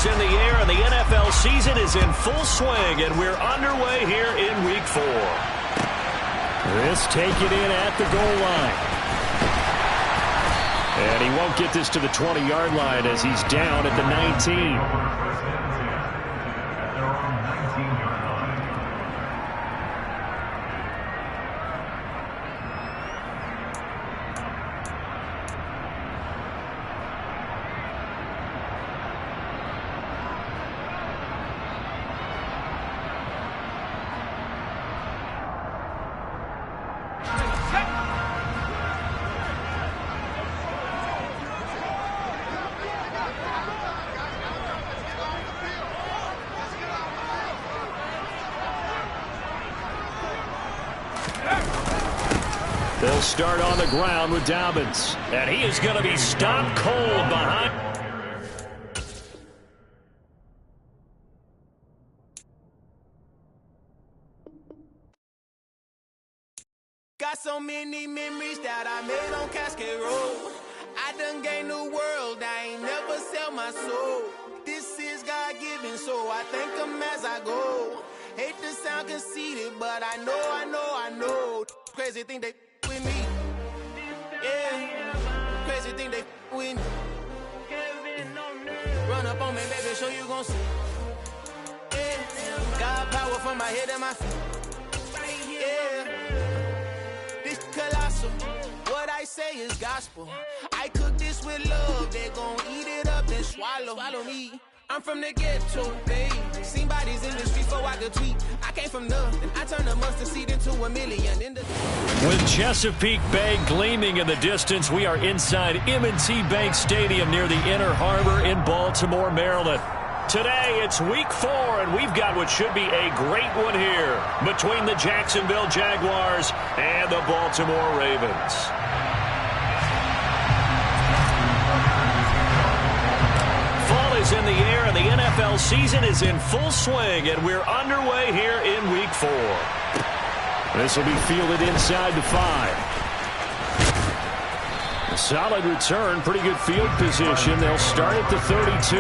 is in the air, and the NFL season is in full swing, and we're underway here in Week 4. This taken in at the goal line. And he won't get this to the 20-yard line as he's down at the 19. They'll start on the ground with Dobbins. And he is going to be stopped cold behind. Got so many memories that I made on Cascade Road. I done gained the world, I ain't never sell my soul. This is God-given, so I thank him as I go. Hate to sound conceited, but I know. Crazy thing they with me. Yeah, crazy thing they with me. Run up on me, baby, show you gon' see. Yeah, God power from my head and my feet. Yeah, this colossal. What I say is gospel. I cook this with love. They gon' eat it up and swallow me. I'm from the ghetto, babe. Seen bodies in the streets before I could tweet. I came from nothing. I turned a mustard seed into $1 million. With Chesapeake Bay gleaming in the distance, we are inside M&T Bank Stadium near the Inner Harbor in Baltimore, Maryland. Today, it's Week 4, and we've got what should be a great one here between the Jacksonville Jaguars and the Baltimore Ravens. In the air, and the NFL season is in full swing, and we're underway here in Week 4. This will be fielded inside the 5. A solid return, pretty good field position. They'll start at the 32.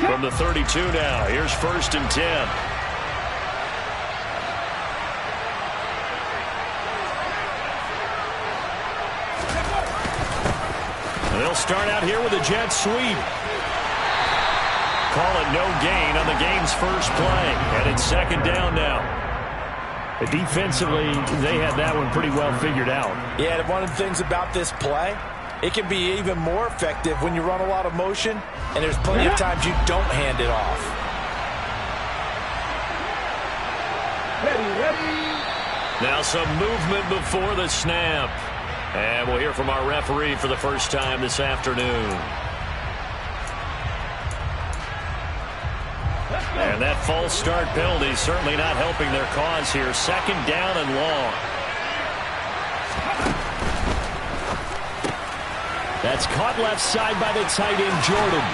From the 32 now, here's 1st and 10. They'll start out here with a jet sweep. Call it no gain on the game's first play. And it's 2nd down now. Defensively, they had that one pretty well figured out. Yeah, one of the things about this play, it can be even more effective when you run a lot of motion, and there's plenty of times you don't hand it off. Now some movement before the snap. And we'll hear from our referee for the first time this afternoon. And that false start penalty certainly not helping their cause here. 2nd down and long. That's caught left side by the tight end, Jordan.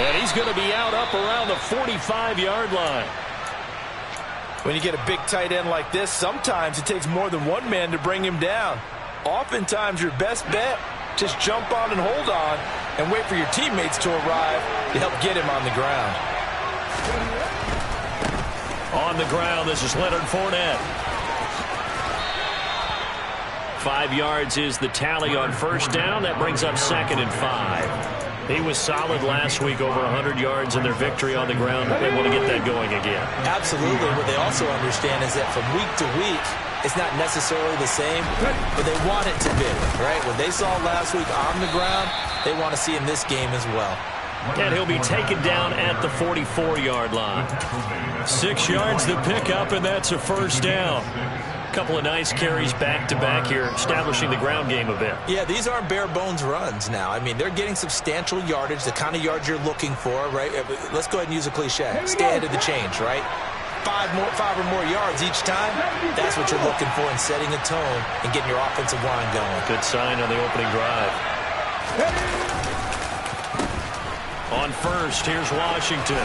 And he's going to be out up around the 45-yard line. When you get a big tight end like this, sometimes it takes more than one man to bring him down. Oftentimes, your best bet, just jump on and hold on and wait for your teammates to arrive to help get him on the ground. On the ground, this is Leonard Fournette. 5 yards is the tally on 1st down. That brings up 2nd and 5. He was solid last week, over 100 yards in their victory on the ground. They want to get that going again. Absolutely. What they also understand is that from week to week, it's not necessarily the same, but they want it to be, right? What they saw last week on the ground, they want to see in this game as well. And he'll be taken down at the 44-yard line. 6 yards the pickup, and that's a 1st down. Couple of nice carries back-to-back here, establishing the ground game a bit. Yeah, these aren't bare-bones runs now. I mean, they're getting substantial yardage, the kind of yards you're looking for, right? Let's go ahead and use a cliche. Stay ahead of the change, right? 5 or more yards each time, that's what you're looking for in setting a tone and getting your offensive line going. Good sign on the opening drive. On 1st, here's Washington.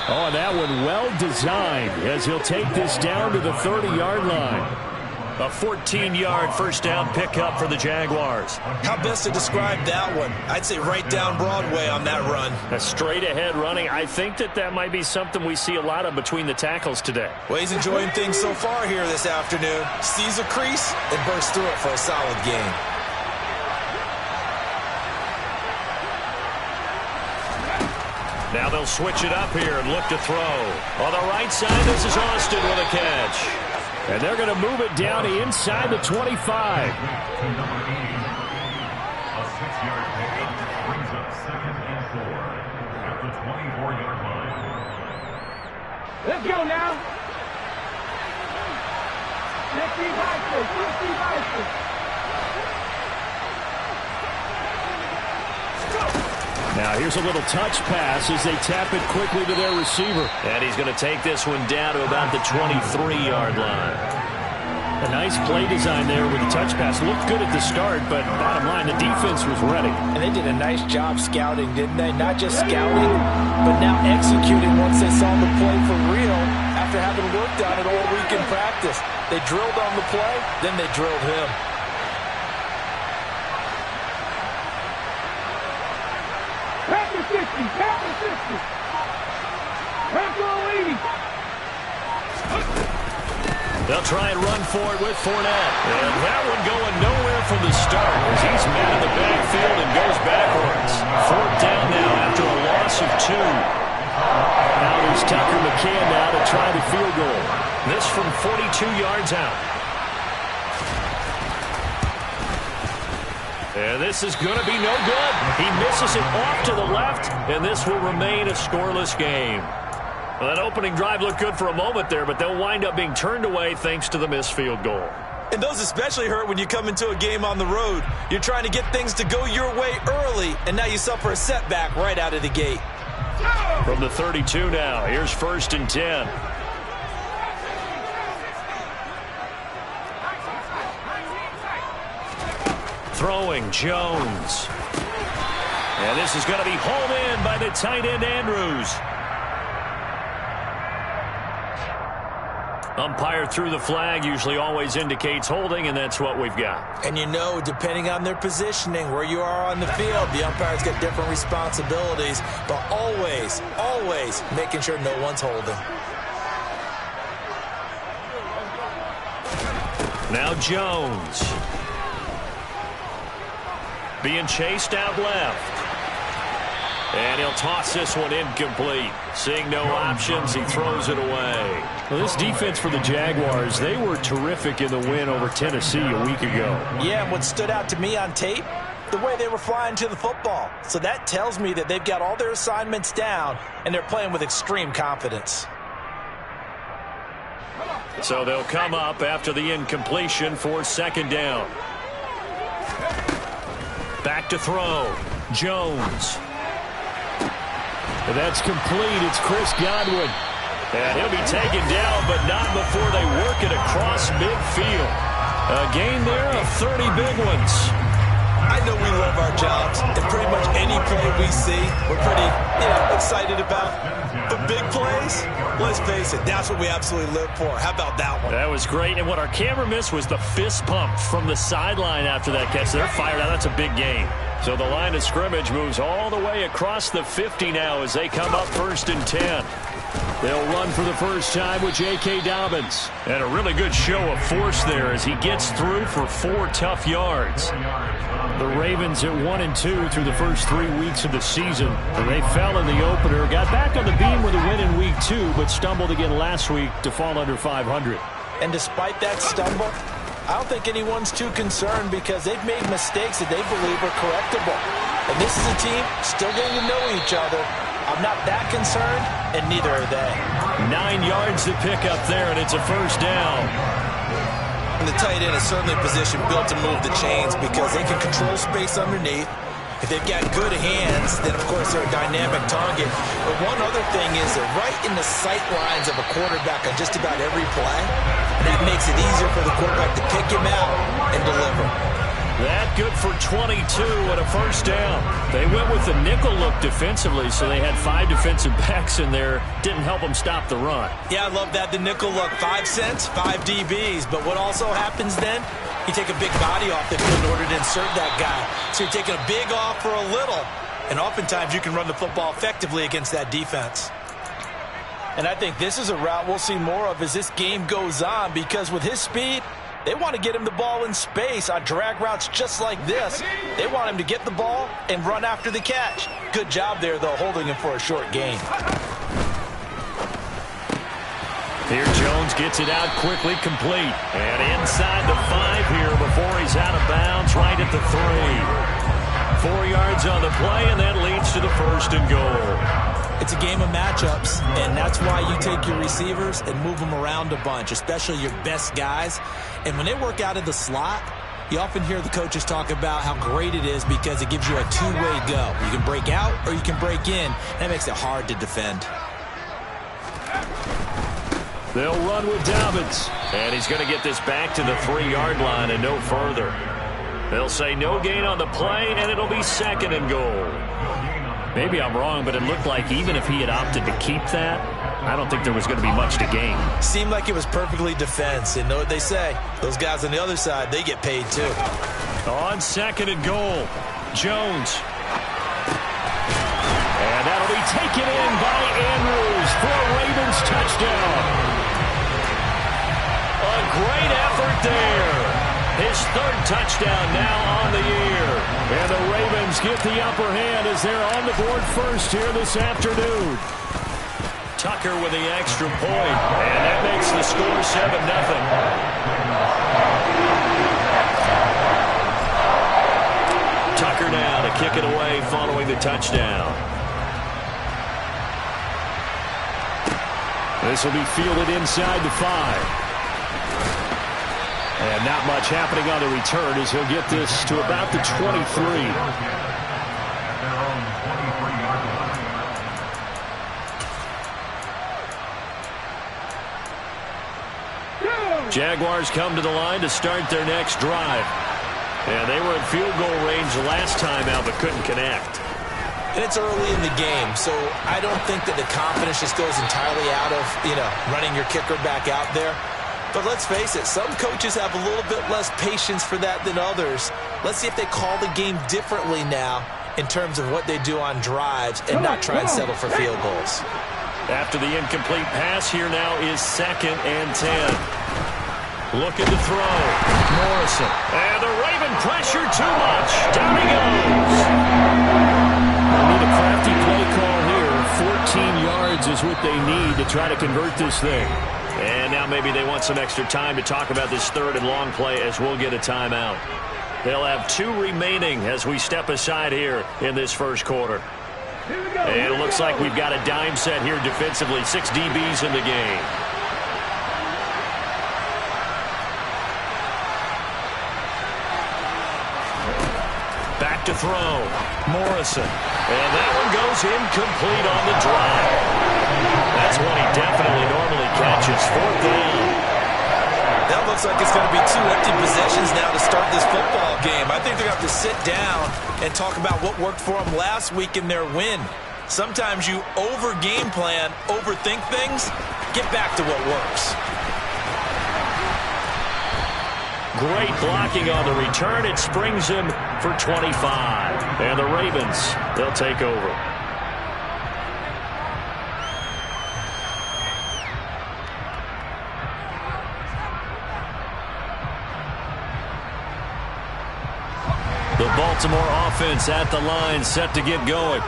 Oh, that one well designed as he'll take this down to the 30-yard line. A 14-yard first down pickup for the Jaguars. How best to describe that one? I'd say right down Broadway on that run. A straight-ahead running. I think that might be something we see a lot of between the tackles today. Well, he's enjoying things so far here this afternoon. Sees a crease and bursts through it for a solid gain. Now they'll switch it up here and look to throw. On the right side, this is Austin with a catch. And they're going to move it down to inside the 25. A 6-yard pickup brings up 2nd and 4 at the 24-yard line. Let's go now. Let's be bicycle. Now here's a little touch pass as they tap it quickly to their receiver. And he's going to take this one down to about the 23-yard line. A nice play design there with the touch pass. Looked good at the start, but bottom line, the defense was ready. And they did a nice job scouting, didn't they? Not just scouting, but now executing once they saw the play for real after having worked on it all week in practice. They drilled on the play, then they drilled him. They'll try and run for it with Fournette. And that one going nowhere from the start as he's met in the backfield and goes backwards. 4th down now after a loss of 2. Now there's Tucker McCann now to try the field goal. This from 42 yards out. And this is going to be no good. He misses it off to the left, and this will remain a scoreless game. Well, that opening drive looked good for a moment there, but they'll wind up being turned away thanks to the missed field goal. And those especially hurt when you come into a game on the road. You're trying to get things to go your way early, and now you suffer a setback right out of the gate. From the 32 now, here's 1st and 10. Throwing Jones. And this is going to be hauled in by the tight end Andrews. Umpire threw the flag, usually always indicates holding, and that's what we've got. And you know, depending on their positioning, where you are on the field, the umpire's got different responsibilities, but always, always making sure no one's holding. Now Jones. Being chased out left. And he'll toss this one incomplete. Seeing no options, he throws it away. Well, this defense for the Jaguars, they were terrific in the win over Tennessee a week ago. Yeah, and what stood out to me on tape, the way they were flying to the football. So that tells me that they've got all their assignments down, and they're playing with extreme confidence. So they'll come up after the incompletion for 2nd down. Back to throw. Jones. And that's complete. It's Chris Godwin. And he'll be taken down, but not before they work it across midfield. A gain there of 30 big ones. I know we love our jobs, and pretty much any play we see, we're pretty, excited about. The big plays, let's face it, that's what we absolutely live for. How about that one? That was great, and what our camera missed was the fist pump from the sideline after that catch. They're fired out. That's a big gain. So the line of scrimmage moves all the way across the 50 now as they come up 1st and 10. They'll run for the first time with J.K. Dobbins. And a really good show of force there as he gets through for 4 tough yards. The Ravens at 1-2 through the first 3 weeks of the season. They fell in the opener, got back on the beam with a win in week 2, but stumbled again last week to fall under 500. And despite that stumble, I don't think anyone's too concerned because they've made mistakes that they believe are correctable. And this is a team still getting to know each other. I'm not that concerned, and neither are they. 9 yards to pick up there, and it's a first down. And the tight end is certainly a position built to move the chains because they can control space underneath. If they've got good hands, then, of course, they're a dynamic target. But one other thing is they're right in the sight lines of a quarterback on just about every play. And that makes it easier for the quarterback to pick him out and deliver. That good for 22 and a first down. They went with the nickel look defensively, so they had 5 defensive backs in there. Didn't help them stop the run. Yeah, I love that, the nickel look. 5 cents, 5 DBs. But what also happens then, you take a big body off the field in order to insert that guy. So you're taking a big off for a little. And oftentimes you can run the football effectively against that defense. And I think this is a route we'll see more of as this game goes on, because with his speed, they want to get him the ball in space on drag routes just like this. They want him to get the ball and run after the catch. Good job there, though, holding him for a short gain. Here Jones gets it out quickly, complete. And inside the 5 here before he's out of bounds, right at the 3. 4 yards on the play, and that leads to the 1st and goal. It's a game of matchups, and that's why you take your receivers and move them around a bunch, especially your best guys. And when they work out of the slot, you often hear the coaches talk about how great it is because it gives you a two-way go. You can break out or you can break in. That makes it hard to defend. They'll run with Dobbins. And he's going to get this back to the 3-yard line and no further. They'll say no gain on the play, and it'll be 2nd and goal. Maybe I'm wrong, but it looked like even if he had opted to keep that, I don't think there was going to be much to gain. Seemed like it was perfectly defense. And know what they say? Those guys on the other side, they get paid too. On 2nd and goal, Jones. And that'll be taken in by Andrews for a Ravens touchdown. A great effort there. His 3rd touchdown now on the year. And the Ravens get the upper hand as they're on the board first here this afternoon. Tucker with the extra point, and that makes the score 7-0. Tucker now to kick it away following the touchdown. This will be fielded inside the 5. And not much happening on the return as he'll get this to about the 23. Jaguars come to the line to start their next drive. And they were in field goal range last time out, but couldn't connect. And it's early in the game, so I don't think that the confidence just goes entirely out of, running your kicker back out there. But let's face it, some coaches have a little bit less patience for that than others. Let's see if they call the game differently now in terms of what they do on drives and not try and settle for field goals. After the incomplete pass, here now is 2nd and 10. Looking to throw. Morrison. And the Raven pressure too much. Down he goes. I need a crafty play call here. 14 yards is what they need to try to convert this thing. And now maybe they want some extra time to talk about this 3rd and long play as we'll get a timeout. They'll have 2 remaining as we step aside here in this 1st quarter. And it looks like we've got a dime set here defensively. 6 DBs in the game. Back to throw. Morrison. And that one goes incomplete on the drive. That's one he definitely normally catches. 4th down. That looks like it's going to be 2 empty possessions now to start this football game. I think they're going to have to sit down and talk about what worked for them last week in their win. Sometimes you over-game plan, overthink things. Get back to what works. Great blocking on the return. It springs him for 25. And the Ravens, they'll take over. The Baltimore offense at the line, set to get going.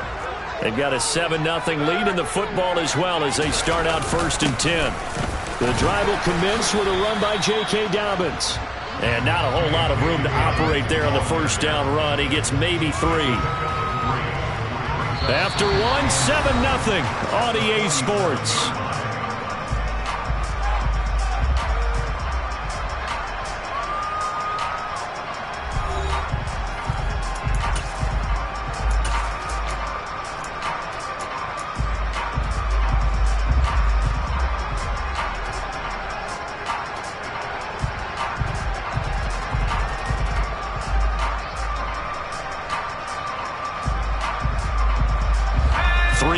They've got a 7-0 lead in the football as well as they start out 1st and 10. The drive will commence with a run by J.K. Dobbins. And not a whole lot of room to operate there on the 1st down run. He gets maybe 3. After 1, 7-0 on EA Sports.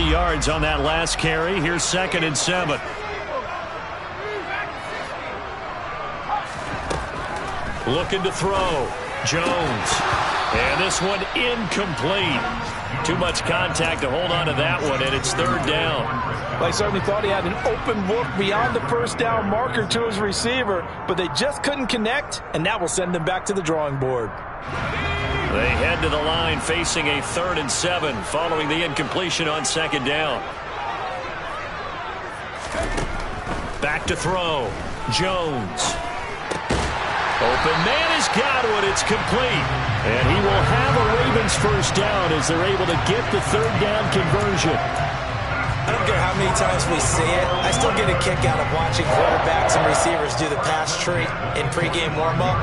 3 yards on that last carry. Here's 2nd and 7. Looking to throw. Jones. And this one incomplete. Too much contact to hold on to that one, and it's 3rd down. Well, I certainly thought he had an open look beyond the first down marker to his receiver, but they just couldn't connect, and that will send them back to the drawing board. They head to the line facing a 3rd and 7 following the incompletion on 2nd down. Back to throw. Jones. Open man has got one. It's complete. And he will have a Ravens first down as they're able to get the 3rd down conversion. I don't care how many times we see it. I still get a kick out of watching quarterbacks and receivers do the pass tree in pregame warm-up.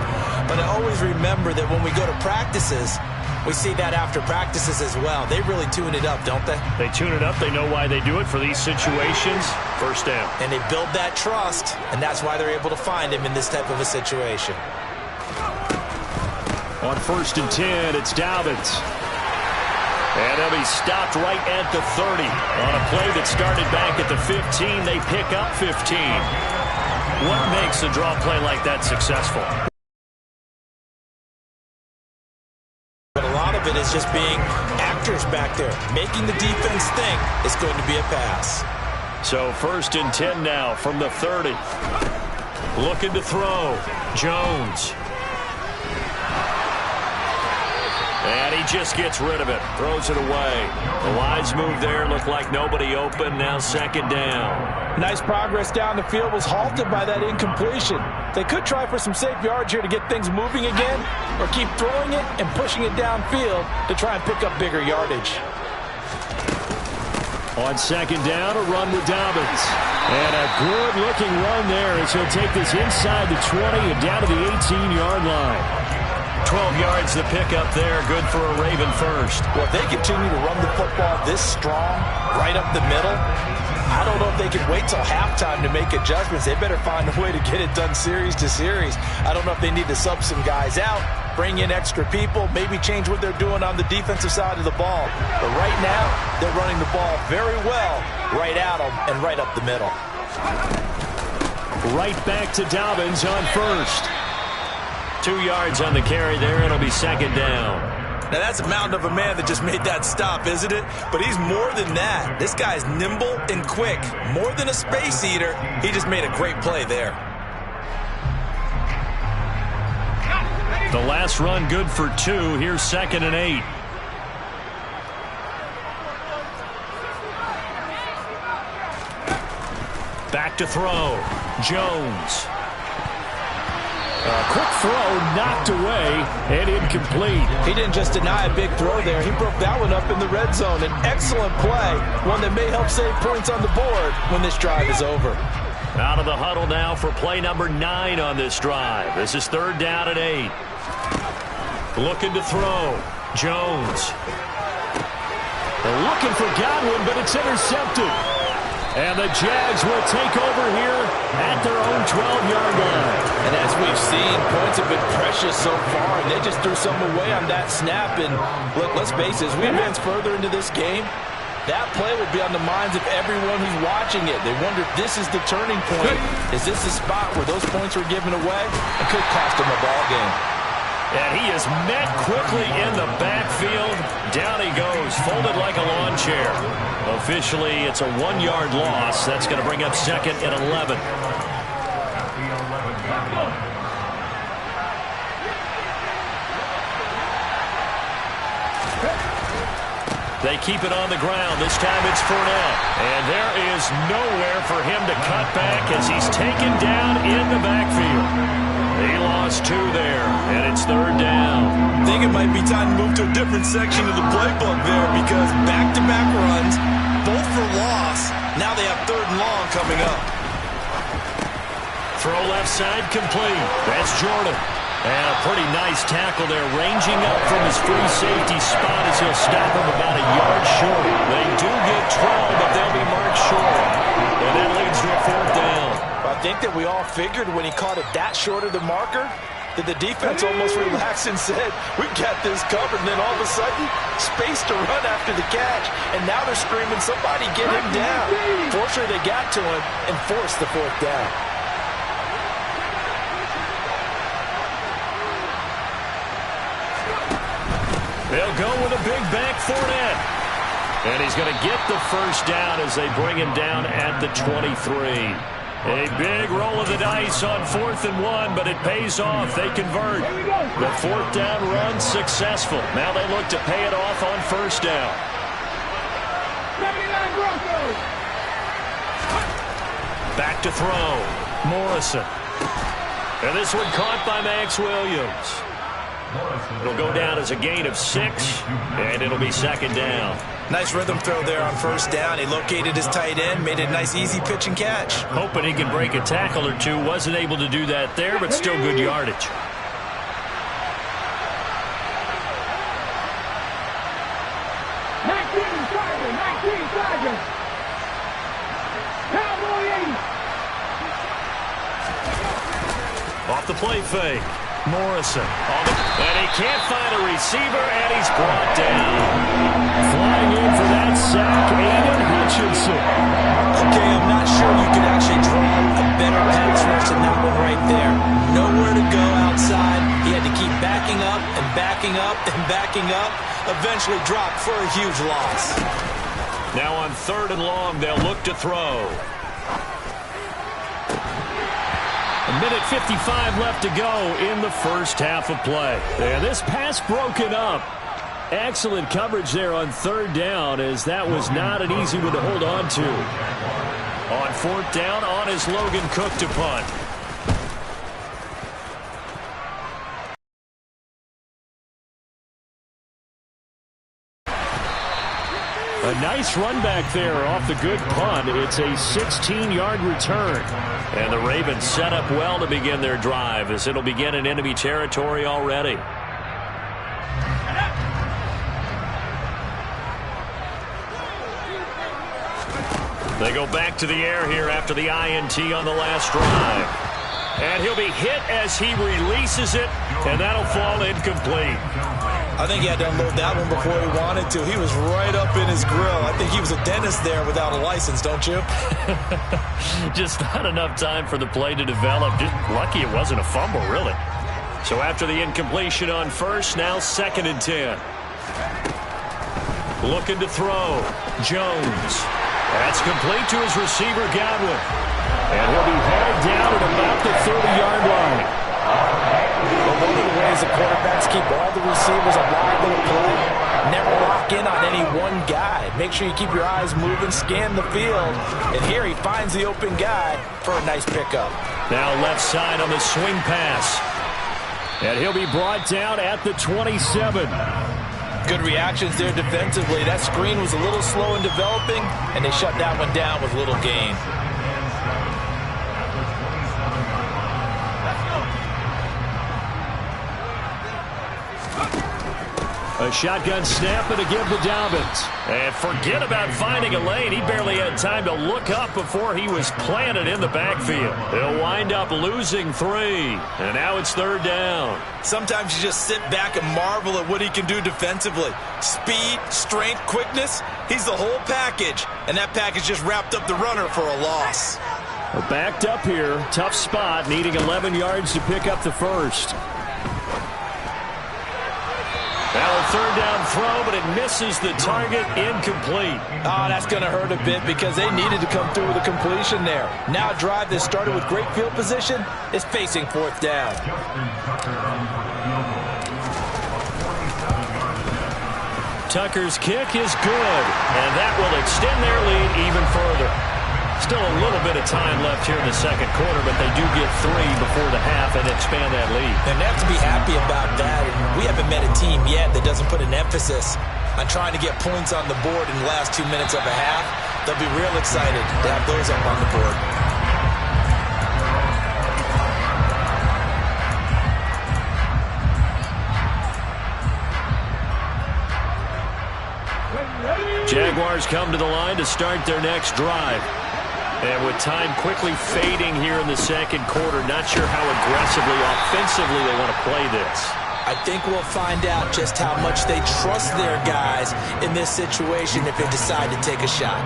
But I always remember that when we go to practices, we see that after practices as well. They really tune it up, don't they? They tune it up. They know why they do it for these situations. First down. And they build that trust, and that's why they're able to find him in this type of a situation. On 1st and 10, it's Dobbins. And he'll be stopped right at the 30. On a play that started back at the 15, they pick up 15. What makes a draw play like that successful? But a lot of it is just being actors back there. Making the defense think it's going to be a pass. So 1st and 10 now from the 30. Looking to throw. Jones. And he just gets rid of it. Throws it away. The wise move there. Looked like nobody open. Now 2nd down. Nice progress down the field was halted by that incompletion. They could try for some safe yards here to get things moving again, or keep throwing it and pushing it downfield to try and pick up bigger yardage. On 2nd down, a run with Dobbins. And a good-looking run there as he'll take this inside the 20 and down to the 18-yard line. 12 yards the pickup there. Good for a Raven first. Well, if they continue to run the football this strong, right up the middle, I don't know if they can wait till halftime to make adjustments. They better find a way to get it done series to series. I don't know if they need to sub some guys out, bring in extra people, maybe change what they're doing on the defensive side of the ball. But right now, they're running the ball very well right at them and right up the middle. Right back to Dobbins on 1st. 2 yards on the carry there. It'll be 2nd down. Now, that's a mountain of a man that just made that stop, isn't it? But he's more than that. This guy's nimble and quick. More than a space eater. He just made a great play there. The last run good for 2. Here's 2nd and 8. Back to throw. Jones. A quick throw knocked away and incomplete. He didn't just deny a big throw there. He broke that one up in the red zone. An excellent play. One that may help save points on the board when this drive is over. Out of the huddle now for play number 9 on this drive. This is 3rd down and 8. Looking to throw. Jones. They're looking for Godwin, but it's intercepted. And the Jags will take over here at their own 12-yard line. And as we've seen, points have been precious so far, and they just threw some away on that snap. And look, let's face it, as we advance further into this game, that play will be on the minds of everyone who's watching it. They wonder if this is the turning point. Is this the spot where those points were given away? It could cost them a ball game. And he is met quickly in the backfield. Down he goes, folded like a lawn chair. Officially, it's a 1-yard loss. That's going to bring up 2nd and 11. They keep it on the ground. This time it's Fournette. And there is nowhere for him to cut back as he's taken down in the backfield. He lost 2 there, and it's 3rd down. I think it might be time to move to a different section of the playbook there, because back-to-back runs, both for loss. Now they have 3rd and long coming up. Throw left side complete. That's Jordan. And a pretty nice tackle there, ranging up from his free safety spot as he'll stop him about a yard short. They do get 12, but they'll be marked short. And that leads to a 4th down. I think that we all figured when he caught it that short of the marker, that the defense almost relaxed and said, we've got this covered. And then all of a sudden, space to run after the catch. And now they're screaming, somebody get him down. Fortunately, they got to him and forced the fourth down. They'll go with a big back Fournette. And he's going to get the first down as they bring him down at the 23. A big roll of the dice on 4th and 1, but it pays off. They convert. The fourth down run successful. Now they look to pay it off on first down. 79 Broncos. Back to throw. Morrison. And this one caught by Max Williams. It'll go down as a gain of 6, and it'll be second down. Nice rhythm throw there on first down. He located his tight end, made it a nice easy pitch and catch. Hoping he can break a tackle or two. Wasn't able to do that there, but still good yardage. Off the play fake. Morrison. And he can't find a receiver, and he's brought down. Flying in for that sack, Aiden Hutchinson. Okay, I'm not sure you could actually draw a better pass rush than that one right there. Nowhere to go outside. He had to keep backing up and backing up and backing up. Eventually dropped for a huge loss. Now on 3rd and long, they'll look to throw. A minute 55 left to go in the first half of play. And this pass broken up. Excellent coverage there on 3rd down, as that was not an easy one to hold on to. On 4th down, on is Logan Cook to punt. A nice run back there off the good punt. It's a 16-yard return. And the Ravens set up well to begin their drive, as it'll begin in enemy territory already. They go back to the air here after the INT on the last drive. And he'll be hit as he releases it, and that'll fall incomplete. I think he had to unload that one before he wanted to. He was right up in his grill. I think he was a dentist there without a license, don't you? Just not enough time for the play to develop. Just lucky it wasn't a fumble, really. So after the incompletion on first, now 2nd and 10. Looking to throw. Jones. That's complete to his receiver, Godwin. And he'll be hauled down at about the 30-yard line. Well, one of the ways the quarterbacks keep all the receivers alive in a play, never lock in on any one guy. Make sure you keep your eyes moving, scan the field. And here he finds the open guy for a nice pickup. Now left side on the swing pass. And he'll be brought down at the 27. Good reactions there defensively. That screen was a little slow in developing, and they shut that one down with little gain. A shotgun snap and a give to Dobbins. And forget about finding a lane. He barely had time to look up before he was planted in the backfield. They'll wind up losing 3. And now it's 3rd down. Sometimes you just sit back and marvel at what he can do defensively. Speed, strength, quickness. He's the whole package. And that package just wrapped up the runner for a loss. We're backed up here. Tough spot, needing 11 yards to pick up the first. Now a 3rd down throw, but it misses the target, incomplete. Oh, that's going to hurt a bit because they needed to come through with a completion there. Now a drive that started with great field position is facing 4th down. Tucker's kick is good, and that will extend their lead even further. Still a little bit of time left here in the second quarter, but they do get 3 before the half and expand that lead. And they have to be happy about that. We haven't met a team yet that doesn't put an emphasis on trying to get points on the board in the last 2 minutes of a half. They'll be real excited to have those up on the board. Jaguars come to the line to start their next drive. And with time quickly fading here in the second quarter, not sure how aggressively, offensively they want to play this. I think we'll find out just how much they trust their guys in this situation if they decide to take a shot.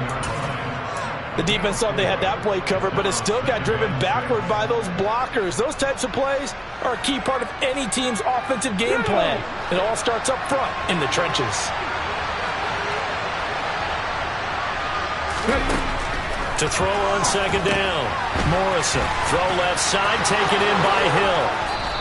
The defense thought they had that play covered, but it still got driven backward by those blockers. Those types of plays are a key part of any team's offensive game plan. It all starts up front in the trenches. To throw on second down, Morrison. Throw left side, taken in by Hill.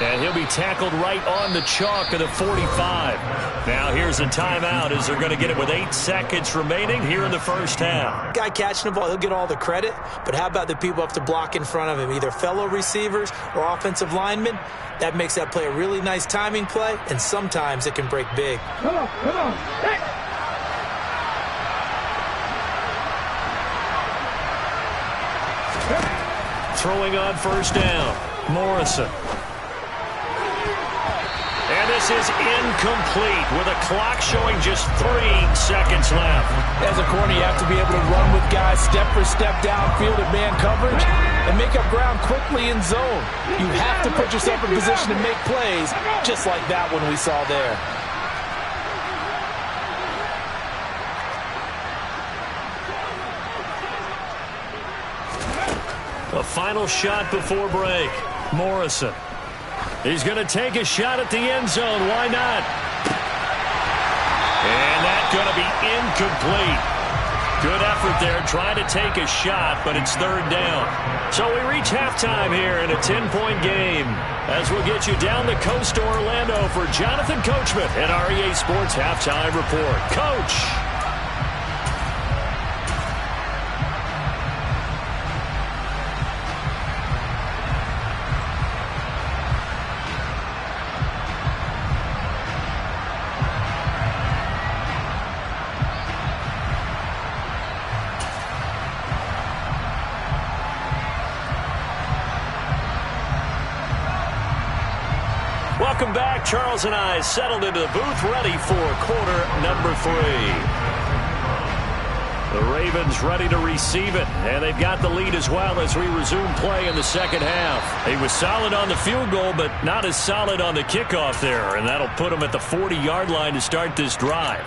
And he'll be tackled right on the chalk of the 45. Now here's a timeout as they're going to get it with 8 seconds remaining here in the first half. Guy catching the ball, he'll get all the credit, but how about the people have to block in front of him, either fellow receivers or offensive linemen? That makes that play a really nice timing play, and sometimes it can break big. Come on, come on. Hey. Throwing on first down, Morrison. And this is incomplete with a clock showing just 3 seconds left. As a corner, you have to be able to run with guys step for step downfield at man coverage and make up ground quickly in zone. You have to put yourself in position to make plays just like that one we saw there. A final shot before break. Morrison. He's going to take a shot at the end zone. Why not? And that's going to be incomplete. Good effort there trying to take a shot, but it's third down. So we reach halftime here in a 10-point game as we'll get you down the coast to Orlando for Jonathan Coachman at REA Sports Halftime Report. Coach. Welcome back. Charles and I settled into the booth ready for quarter number 3. The Ravens ready to receive it, and they've got the lead as well as we resume play in the second half. He was solid on the field goal, but not as solid on the kickoff there, and that'll put him at the 40-yard line to start this drive.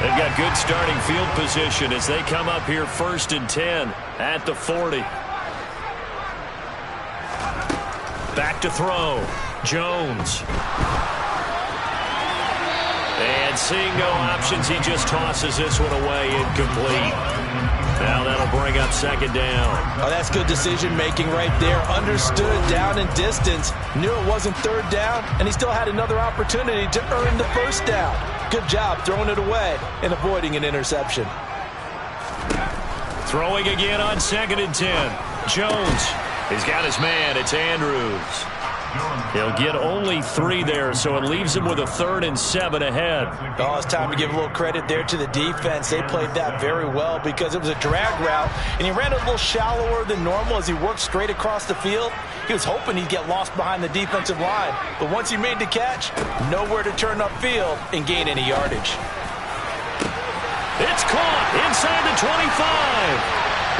They've got good starting field position as they come up here 1st and 10 at the 40. Back to throw. Jones. And seeing no options, he just tosses this one away, incomplete. Now that'll bring up second down. Oh, that's good decision-making right there. Understood down and distance. Knew it wasn't third down, and he still had another opportunity to earn the first down. Good job throwing it away and avoiding an interception. Throwing again on 2nd and 10. Jones. He's got his man. It's Andrews. He'll get only 3 there, so it leaves him with a 3rd and 7 ahead. Oh, it's time to give a little credit there to the defense. They played that very well because it was a drag route, and he ran a little shallower than normal as he worked straight across the field. He was hoping he'd get lost behind the defensive line, but once he made the catch, nowhere to turn upfield and gain any yardage. It's caught inside the 25,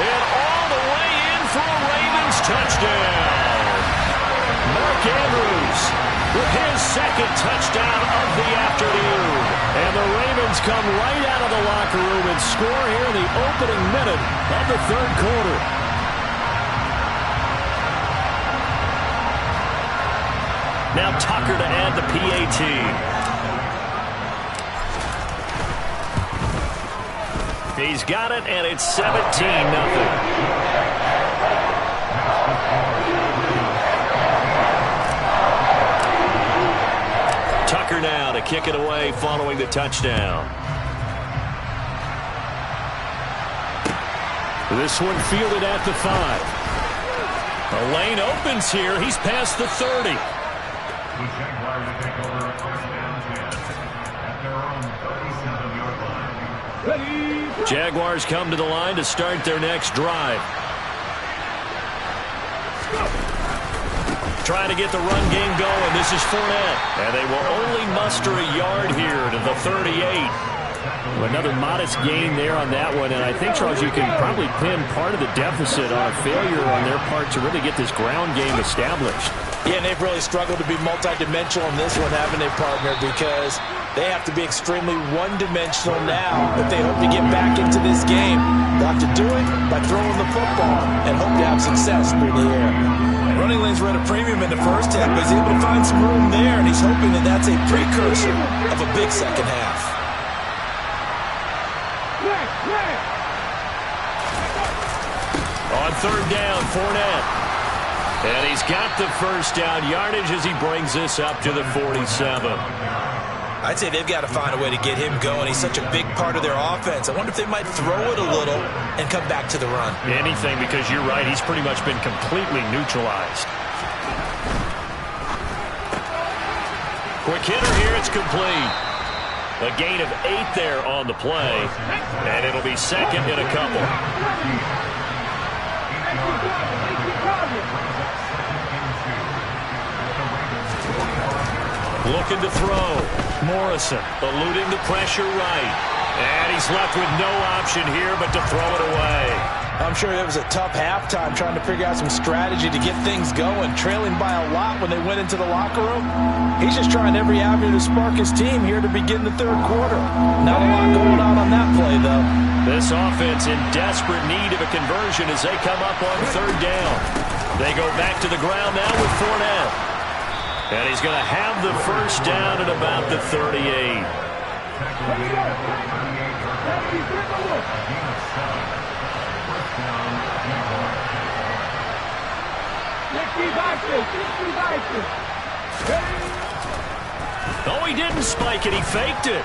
and all the way in for a Ravens touchdown. Mark Andrews with his 2nd touchdown of the afternoon. And the Ravens come right out of the locker room and score here in the opening minute of the 3rd quarter. Now Tucker to add the PAT. He's got it, and it's 17-0. Tucker now to kick it away following the touchdown. This one fielded at the 5. The lane opens here. He's past the 30. The Jaguars take over 1st and 10 at their own 37-yard line. Jaguars come to the line to start their next drive. Trying to get the run game going. This is Fournette. And they will only muster a yard here to the 38. Another modest gain there on that one, and I think, Charles, you can probably pin part of the deficit on a failure on their part to really get this ground game established. Yeah, and they've really struggled to be multidimensional in this one, haven't they, partner? Because they have to be extremely one-dimensional now if they hope to get back into this game. They'll have to do it by throwing the football and hope to have success through the air. Running lanes were at a premium in the first half, but he's able to find some room there, and he's hoping that that's a precursor of a big second half. On third down, Fournette. And he's got the first down yardage as he brings this up to the 47. I'd say they've got to find a way to get him going. He's such a big part of their offense. I wonder if they might throw it a little and come back to the run. Anything, because you're right. He's pretty much been completely neutralized. Quick hitter here. It's complete. A gain of 8 there on the play. And it'll be second and a couple. Looking to throw. Morrison eluding the pressure right. And he's left with no option here but to throw it away. I'm sure it was a tough halftime trying to figure out some strategy to get things going, trailing by a lot when they went into the locker room. He's just trying every avenue to spark his team here to begin the third quarter. Not a lot going on that play, though. This offense in desperate need of a conversion as they come up on third down. They go back to the ground now with Fournette. And he's going to have the first down at about the 38. Oh, he didn't spike it. He faked it.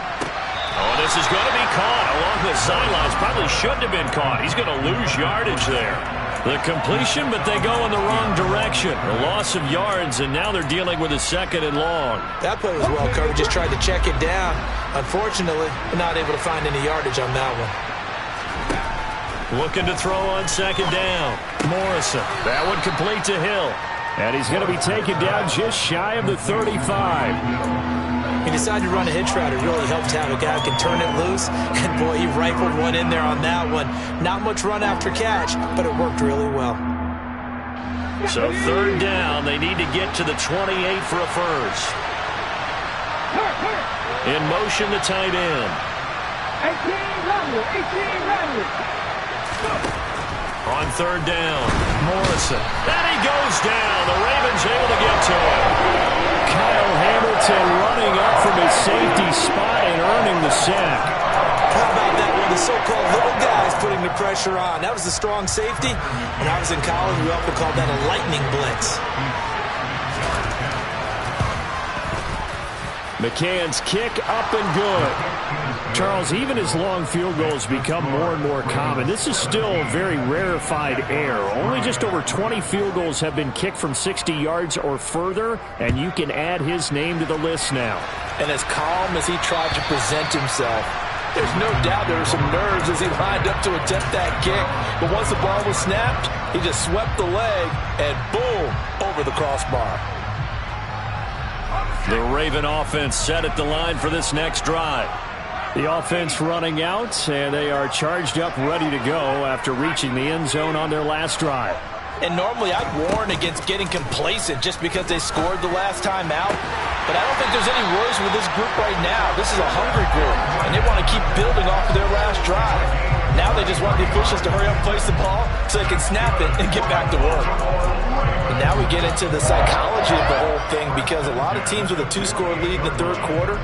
Oh, this is going to be caught along the sidelines. Probably shouldn't have been caught. He's going to lose yardage there. The completion, but they go in the wrong direction. A loss of yards, and now they're dealing with a second and long. That play was well covered. Just tried to check it down. Unfortunately, not able to find any yardage on that one. Looking to throw on second down. Morrison. That one complete to Hill. And he's going to be taken down just shy of the 35. He decided to run a hitch route. It really helped to have a guy who can turn it loose. And, boy, he rifled one in there on that one. Not much run after catch, but it worked really well. So third down, they need to get to the 28 for a first. In motion, the tight end. 18 On third down, Morrison. And he goes down. The Ravens able to get to him. Kyle Hamilton running up from his safety spot and earning the sack. How about that one? The so-called little guys putting the pressure on. That was the strong safety. When I was in college, we often called that a lightning blitz. McCann's kick up and good. Charles, even as long field goals become more and more common, this is still very rarefied air. Only just over 20 field goals have been kicked from 60 yards or further, and you can add his name to the list now. And as calm as he tried to present himself, there's no doubt there were some nerves as he lined up to attempt that kick. But once the ball was snapped, he just swept the leg and boom, over the crossbar. The Raven offense set at the line for this next drive. The offense running out, and they are charged up, ready to go after reaching the end zone on their last drive. And normally I'd warn against getting complacent just because they scored the last time out. But I don't think there's any worries with this group right now. This is a hungry group, and they want to keep building off of their last drive. Now they just want the officials to hurry up and place the ball so they can snap it and get back to work. And now we get into the psychology of the whole thing, because a lot of teams with a 2-score lead in the third quarter,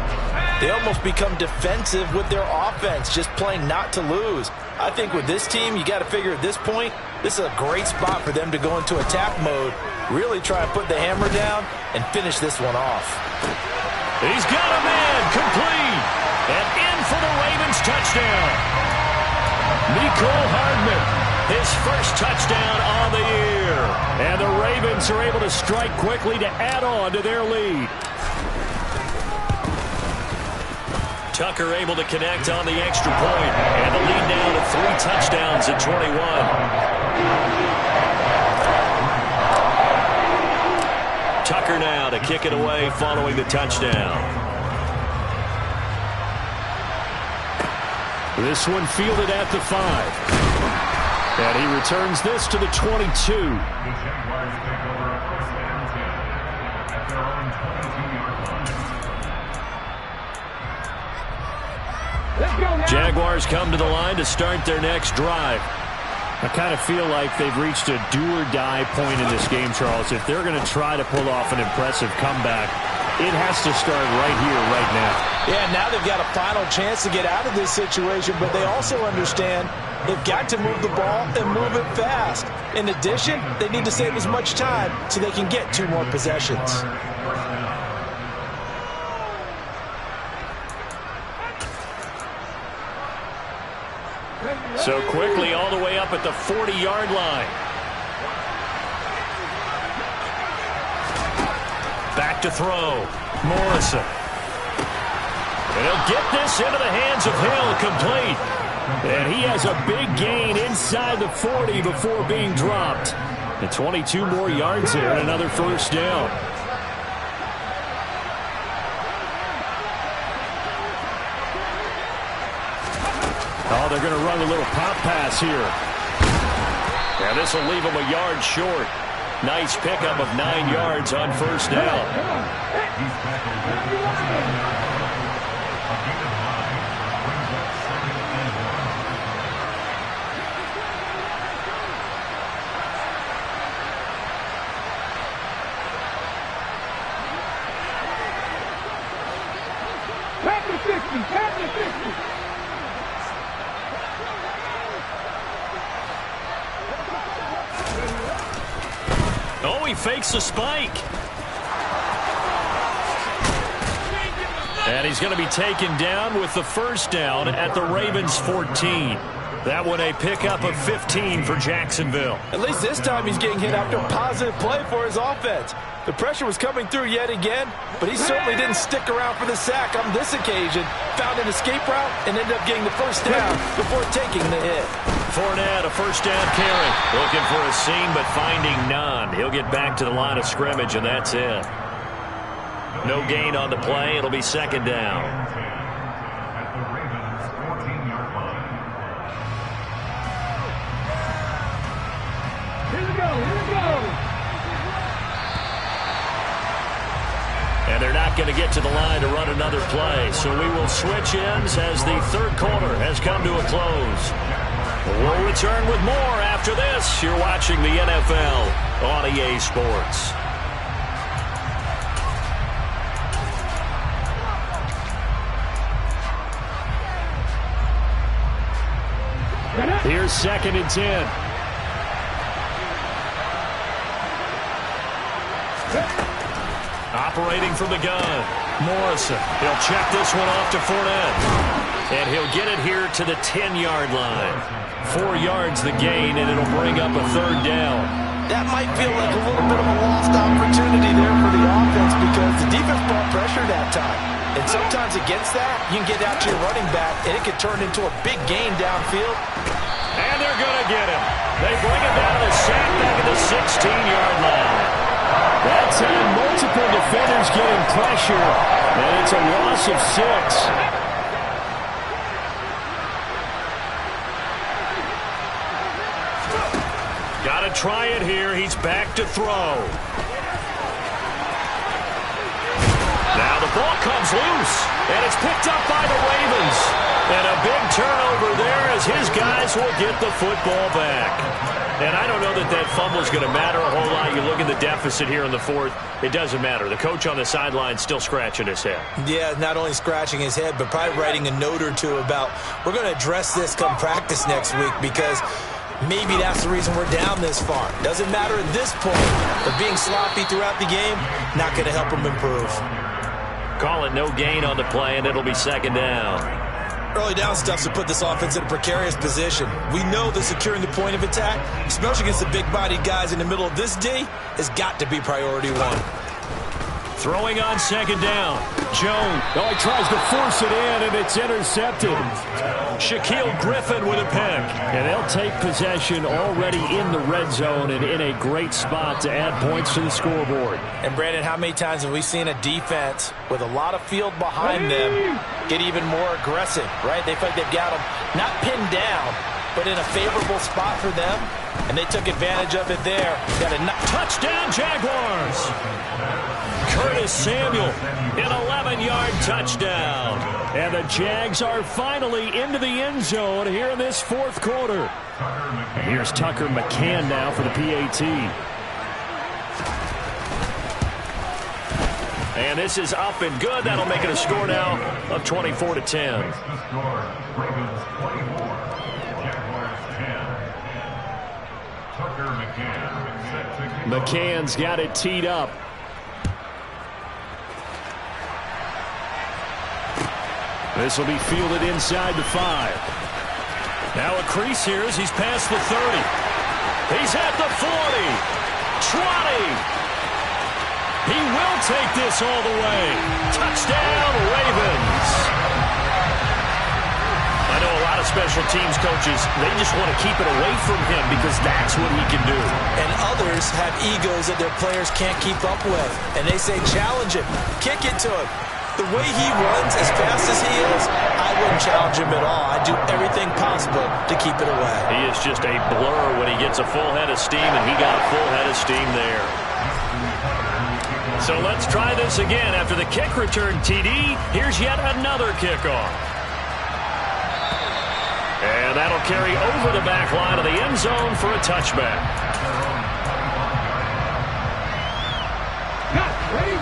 they almost become defensive with their offense, just playing not to lose. I think with this team, you got to figure at this point, this is a great spot for them to go into attack mode, really try and put the hammer down and finish this one off. He's got a man, complete, and in for the Ravens touchdown. Nicole Hardman, his first touchdown on the year. And the Ravens are able to strike quickly to add on to their lead. Tucker able to connect on the extra point, and the lead now to 3 touchdowns at 21. Tucker now to kick it away following the touchdown. This one fielded at the 5. And he returns this to the 22. The Jaguars take over a 1st and 10 at their own 22-yard line. Jaguars come to the line to start their next drive. I kind of feel like they've reached a do-or-die point in this game, Charles. If they're going to try to pull off an impressive comeback, it has to start right here, right now. Yeah, now they've got a final chance to get out of this situation, but they also understand they've got to move the ball and move it fast. In addition, they need to save as much time so they can get 2 more possessions. So quickly all the way up at the 40-yard line. Back to throw. Morrison. And he'll get this into the hands of Hill, complete. And he has a big gain inside the 40 before being dropped. And 22 more yards there and another first down. Oh, they're going to run a little pop pass here. And this will leave them a yard short. Nice pickup of 9 yards on first down. Oh, he fakes a spike. And he's going to be taken down with the first down at the Ravens' 14. That one a pickup of 15 for Jacksonville. At least this time he's getting hit after a positive play for his offense. The pressure was coming through yet again, but he certainly didn't stick around for the sack on this occasion. Found an escape route and ended up getting the first down before taking the hit. Fournette, a first down carry. Looking for a seam, but finding none. He'll get back to the line of scrimmage, and that's it. No gain on the play. It'll be second down. At the Ravens' 14-yard line. Here we go, here we go. And they're not going to get to the line to run another play. So we will switch ends as the third quarter has come to a close. We'll return with more after this. You're watching the NFL on EA Sports. Here's 2nd and 10. Operating from the gun. Morrison. He'll check this one off to Fournette. And he'll get it here to the 10-yard line. 4 yards the gain, and it'll bring up a third down. That might feel like a little bit of a lost opportunity there for the offense because the defense brought pressure that time. And sometimes against that, you can get out to your running back, and it could turn into a big gain downfield. And they're going to get him. They bring him down to the sack back at the 16-yard line. That time, multiple defenders getting pressure, and it's a loss of 6. Got to try it here. He's back to throw. Now the ball comes loose, and it's picked up by the Ravens. And a big turnover there as his guys will get the football back. And I don't know that that fumble is going to matter a whole lot. You look at the deficit here in the 4th. It doesn't matter. The coach on the sideline still scratching his head. Yeah, not only scratching his head, but probably writing a note or two about we're going to address this come practice next week because maybe that's the reason we're down this far. Doesn't matter at this point. But being sloppy throughout the game, not going to help them improve. Call it no gain on the play, and it'll be second down. Early down stuff to put this offense in a precarious position. We know that securing the point of attack, especially against the big-bodied guys in the middle of this D, has got to be priority 1. Throwing on second down. Jones. Oh, he tries to force it in, and it's intercepted. Shaquille Griffin with a pick. And they'll take possession already in the red zone and in a great spot to add points to the scoreboard. And, Brandon, how many times have we seen a defense with a lot of field behind them get even more aggressive, right? They feel like they've got them not pinned down, but in a favorable spot for them, and they took advantage of it there. Got a touchdown, Jaguars! Curtis Samuel, an 11-yard touchdown. And the Jags are finally into the end zone here in this fourth quarter. And here's Tucker McCann now for the PAT. And this is up and good. That'll make it a score now of 24-10. McCann's got it teed up. This will be fielded inside the 5. Now a crease here as he's past the 30. He's at the 40. 20. He will take this all the way. Touchdown, Ravens. I know a lot of special teams coaches, they just want to keep it away from him because that's what he can do. And others have egos that their players can't keep up with. And they say, challenge him. Kick it to him. The way he runs as fast as he is, I wouldn't challenge him at all. I'd do everything possible to keep it away. He is just a blur when he gets a full head of steam, and he got a full head of steam there. So let's try this again. After the kick return TD, here's yet another kickoff. And that'll carry over the back line of the end zone for a touchback.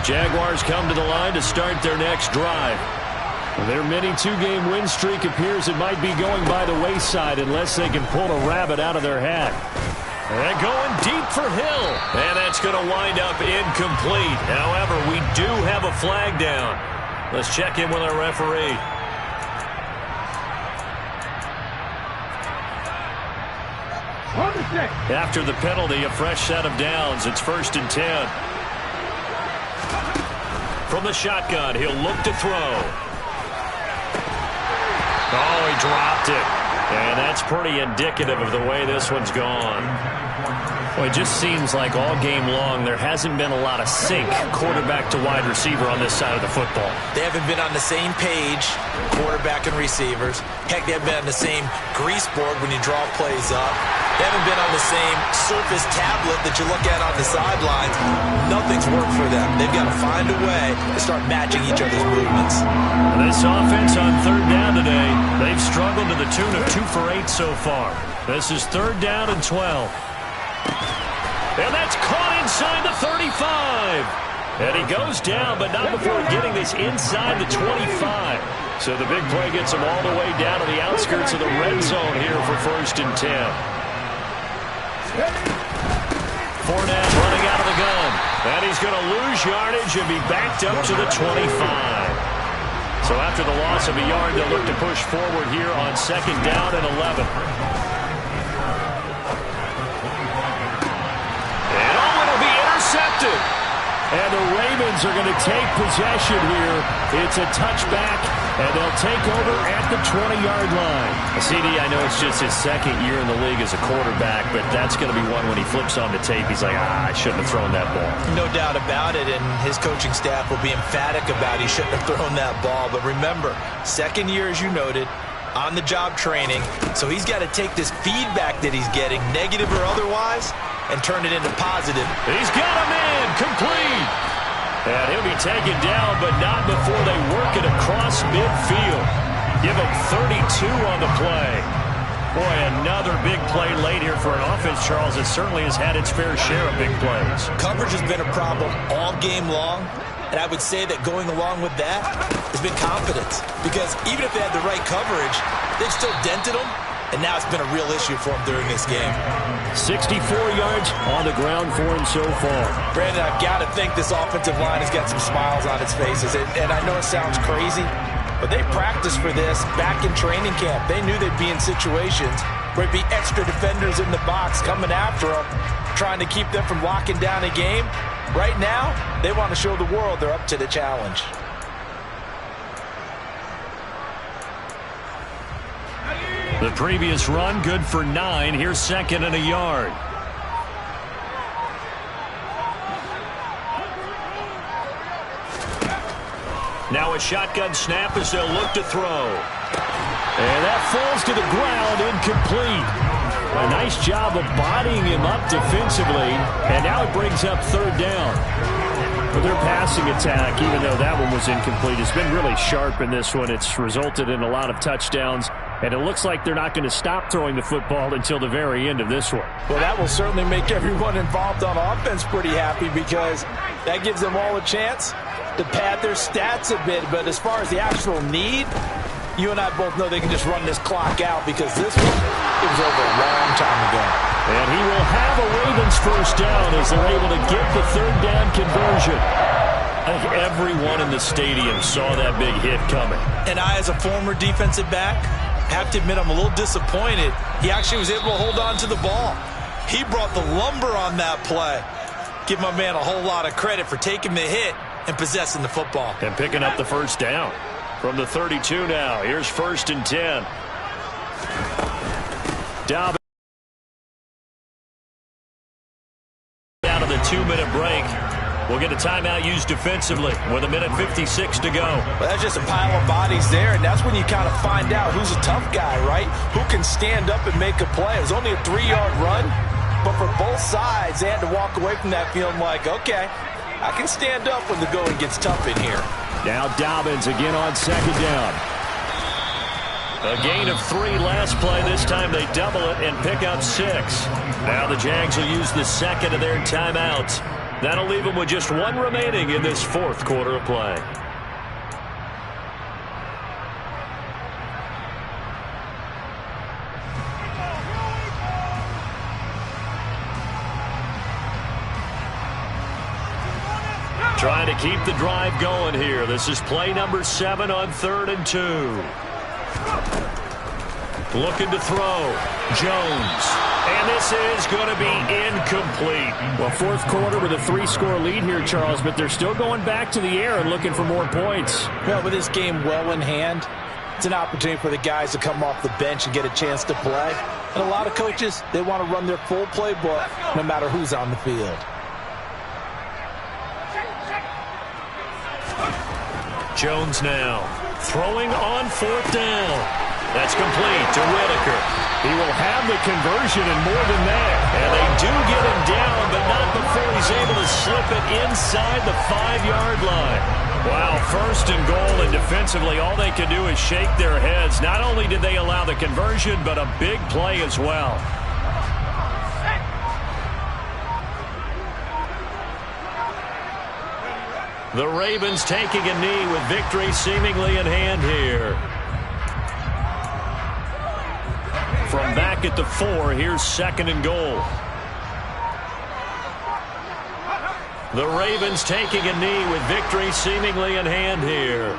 Jaguars come to the line to start their next drive. Their mini 2-game win streak appears it might be going by the wayside unless they can pull a rabbit out of their hat. And going deep for Hill. And that's going to wind up incomplete. However, we do have a flag down. Let's check in with our referee. After the penalty, a fresh set of downs. It's 1st and 10. From the shotgun, he'll look to throw. Oh, he dropped it. And that's pretty indicative of the way this one's gone. Well, it just seems like all game long there hasn't been a lot of sync quarterback to wide receiver on this side of the football. They haven't been on the same page, quarterback and receivers. Heck, they haven't been on the same grease board when you draw plays up. They haven't been on the same surface tablet that you look at on the sidelines. Nothing's worked for them. They've got to find a way to start matching each other's movements. This offense on 3rd down today, they've struggled to the tune of 2 for 8 so far. This is 3rd down and 12. And that's caught inside the 35. And he goes down, but not before getting this inside the 25. So the big play gets him all the way down to the outskirts of the red zone here for 1st and 10. Fournette running out of the gun. And he's going to lose yardage and be backed up to the 25. So after the loss of a yard, they'll look to push forward here on 2nd down and 11. And oh, it'll be intercepted. And the Ravens are going to take possession here. It's a touchback, and they'll take over at the 20-yard line. CD, I know it's just his 2nd year in the league as a quarterback, but that's going to be one when he flips on the tape. He's like, I shouldn't have thrown that ball. No doubt about it, and his coaching staff will be emphatic about he shouldn't have thrown that ball. But remember, 2nd year, as you noted, on-the-job training, so he's got to take this feedback that he's getting, negative or otherwise, and turn it into positive. He's got him in, complete. And he'll be taken down, but not before they work it across midfield. Give him 32 on the play. Boy, another big play late here for an offense, Charles, that certainly has had its fair share of big plays. Coverage has been a problem all game long, and I would say that going along with that has been confidence. Because even if they had the right coverage, they've still dented them, and now it's been a real issue for him during this game. 64 yards on the ground for him so far. Brandon, I've got to think this offensive line has got some smiles on its faces. And I know it sounds crazy, but they practiced for this back in training camp. They knew they'd be in situations where it'd be extra defenders in the box coming after them, trying to keep them from locking down a game. Right now, they want to show the world they're up to the challenge. The previous run, good for 9. Here's 2nd and a yard. Now a shotgun snap as they'll look to throw. And that falls to the ground, incomplete. A nice job of bodying him up defensively, and now it brings up 3rd down. But their passing attack, even though that one was incomplete, has been really sharp in this one. It's resulted in a lot of touchdowns, and it looks like they're not going to stop throwing the football until the very end of this one. Well, that will certainly make everyone involved on offense pretty happy because that gives them all a chance to pad their stats a bit. But as far as the actual need, you and I both know they can just run this clock out because this one, it was over a long time ago. And he will have a Ravens 1st down as they're able to get the 3rd down conversion. I think everyone in the stadium saw that big hit coming. And I, as a former defensive back, have to admit I'm a little disappointed. He actually was able to hold on to the ball. He brought the lumber on that play. Give my man a whole lot of credit for taking the hit and possessing the football. And picking up the 1st down. From the 32 now. Here's 1st and 10. Dobbins out of the 2-minute break. We'll get a timeout used defensively with 1:56 to go. Well, that's just a pile of bodies there, and that's when you kind of find out who's a tough guy, right? Who can stand up and make a play. It was only a 3-yard run, but for both sides, they had to walk away from that feeling like, okay, I can stand up when the going gets tough in here. Now Dobbins again on 2nd down. A gain of 3 last play. This time they double it and pick up 6. Now the Jags will use the 2nd of their timeouts. That'll leave them with just 1 remaining in this 4th quarter of play. Trying to keep the drive going here. This is play number 7 on 3rd and 2. Looking to throw. Jones. And this is going to be incomplete. Well, 4th quarter with a 3-score lead here, Charles, but they're still going back to the air and looking for more points. Well, with this game well in hand, it's an opportunity for the guys to come off the bench and get a chance to play. And a lot of coaches, they want to run their full playbook no matter who's on the field. Jones now throwing on 4th down. That's complete to Whitaker. He will have the conversion and more than that. And they do get him down, but not before he's able to slip it inside the 5-yard line. Wow, 1st and goal, and defensively all they can do is shake their heads. Not only did they allow the conversion, but a big play as well. The Ravens taking a knee with victory seemingly in hand here. From back at the 4, here's 2nd and goal. The Ravens taking a knee with victory seemingly in hand here.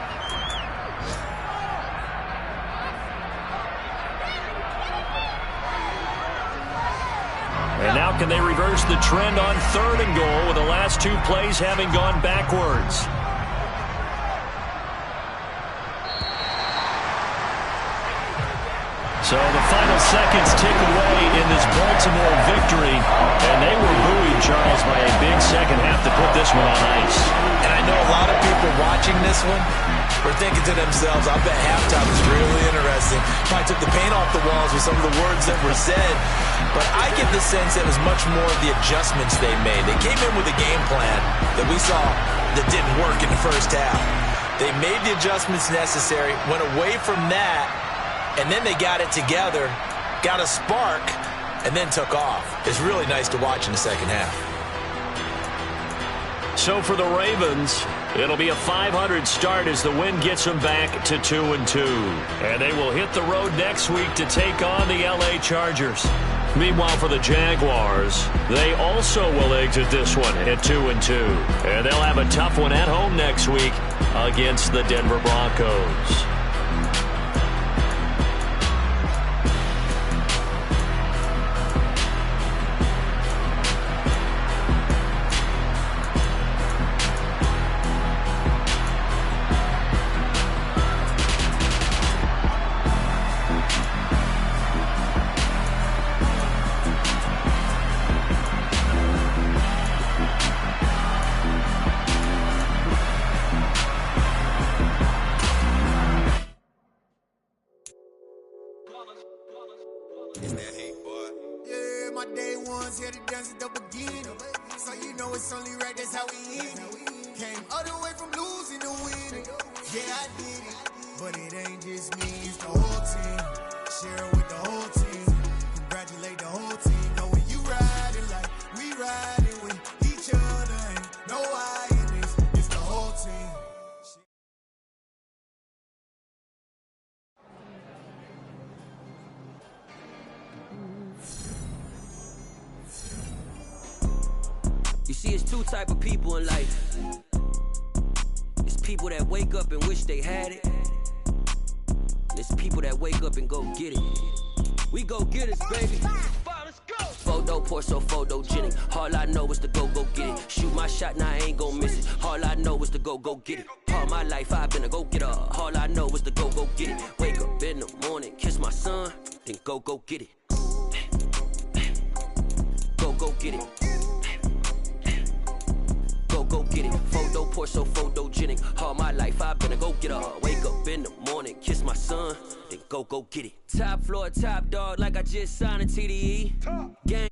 And now can they reverse the trend on 3rd and goal with the last 2 plays having gone backwards? So the final seconds tick away in this Baltimore victory, and they were buoyed, Charles, by a big second half to put this one on ice. And I know a lot of people watching this one were thinking to themselves, I bet halftime was really interesting. Probably took the paint off the walls with some of the words that were said. But I get the sense that it was much more of the adjustments they made. They came in with a game plan that we saw that didn't work in the first half. They made the adjustments necessary, went away from that, and then they got it together, got a spark, and then took off. It's really nice to watch in the second half. So for the Ravens, it'll be a .500 start as the win gets them back to 2-2. And they will hit the road next week to take on the LA Chargers. Meanwhile, for the Jaguars, they also will exit this one at 2-2. And they'll have a tough one at home next week against the Denver Broncos. It's that hate, boy. Yeah, my day ones here to dance at the beginning. So you know it's only right, that's how we end it. Came all the way from losing to winning. Yeah, I did it. But it ain't just me, it's the whole team. Share it with the whole team. Congratulate the whole team. Know when you riding like we riding with each other. Ain't no I in this, it's the whole team. You see, it's two type of people in life. It's people that wake up and wish they had it. It's people that wake up and go get it. We go get it, baby. Photo pour so photogenic. All I know is to go get it. Shoot my shot, now I ain't gon' miss it. All I know is to go get it. All my life I've been a go getter. All I know is to go get it. Wake up in the morning, kiss my son, then go get it. Go get it. Go get it. Photo pour so photogenic. All my life I've been a go getter. Wake up in the morning, kiss my son, then go get it. Top floor, top dog, like I just signed a TDE. Gang.